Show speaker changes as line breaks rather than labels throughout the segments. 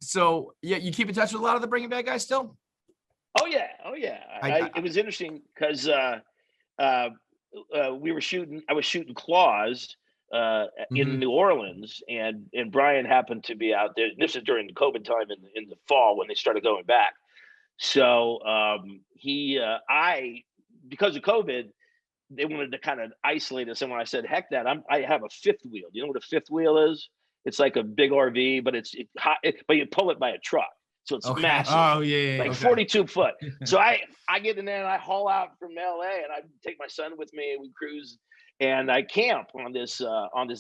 So yeah, you keep in touch with a lot of the Breaking Bad guys still?
Oh yeah. It was interesting because we were shooting. I was shooting Claws in New Orleans, and Bryan happened to be out there. This is during the COVID time in the fall when they started going back. So because of COVID, they wanted to kind of isolate us. And when I said, "Heck that," I have a fifth wheel. Do you know what a fifth wheel is? It's like a big RV, but but you pull it by a truck. So it's massive.
Oh yeah,
like 42 foot. So I get in there and I haul out from LA and I take my son with me. We cruise and I camp on this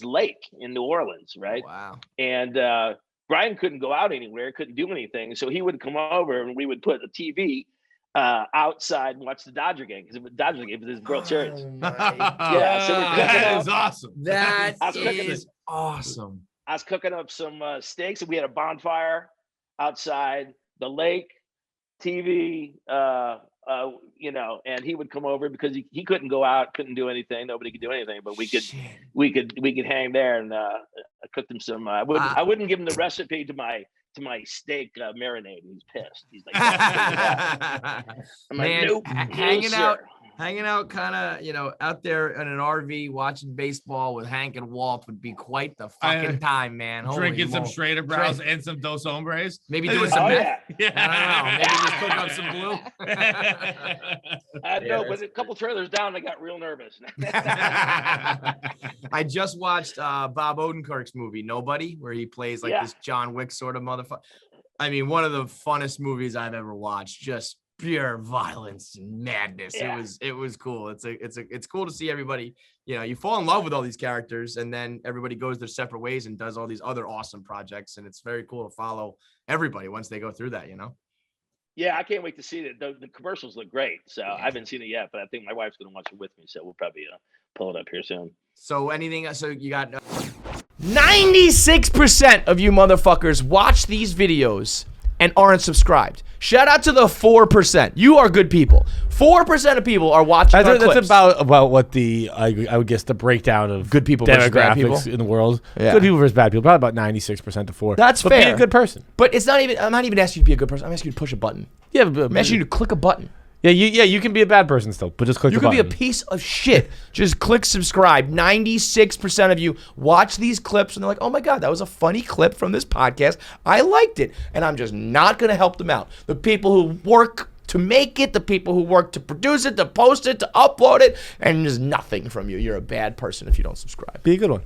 lake in New Orleans, right?
Wow.
And Bryan couldn't go out anywhere, couldn't do anything. So he would come over and we would put a TV outside and watch the Dodger game because it was Dodger game for this World Series.
Yeah,
so we're cooking
that is awesome.
That is awesome.
I was cooking up some steaks and we had a bonfire outside the lake, TV, and he would come over because he couldn't go out, couldn't do anything. Nobody could do anything, but we could hang there and I cooked him some. I wouldn't give him the recipe to my steak marinade. He's pissed. He's like, I'm
man,
like, nope,
hanging out kind of, out there in an RV watching baseball with Hank and Walt would be quite the fucking time, man.
Drinking some Schrader Browse and some Dos Hombres.
Maybe doing some meth.
Yeah.
I don't know. Maybe just cook up some blue.
No, but a couple trailers down, I got real nervous.
I just watched Bob Odenkirk's movie, Nobody, where he plays like this John Wick sort of motherfucker. I mean, one of the funnest movies I've ever watched. Just pure violence and madness.
Yeah.
It was cool. It's cool to see everybody, you fall in love with all these characters and then everybody goes their separate ways and does all these other awesome projects. And it's very cool to follow everybody once they go through that,
Yeah, I can't wait to see it. The commercials look great. So I haven't seen it yet, but I think my wife's going to watch it with me. So we'll probably pull it up here soon.
So you got 96% of you motherfuckers watch these videos and aren't subscribed. Shout out to the 4%. You are good people. 4% of people are watching our clips.
That's about what I would guess the breakdown of
good people versus bad people
demographics in the world.
Yeah.
Good people versus bad people. Probably about 96% to 4.
That's
but
fair.
Be a good person.
But it's not even. I'm not even asking you to be a good person. I'm asking you to push a button.
Yeah,
I'm asking you to click a button.
Yeah, you can be a bad person still, but just click the button.
You can be a piece of shit. Just click subscribe. 96% of you watch these clips and they're like, oh my God, that was a funny clip from this podcast. I liked it. And I'm just not going to help them out. The people who work to make it, the people who work to produce it, to post it, to upload it, and there's nothing from you. You're a bad person if you don't subscribe.
Be a good one.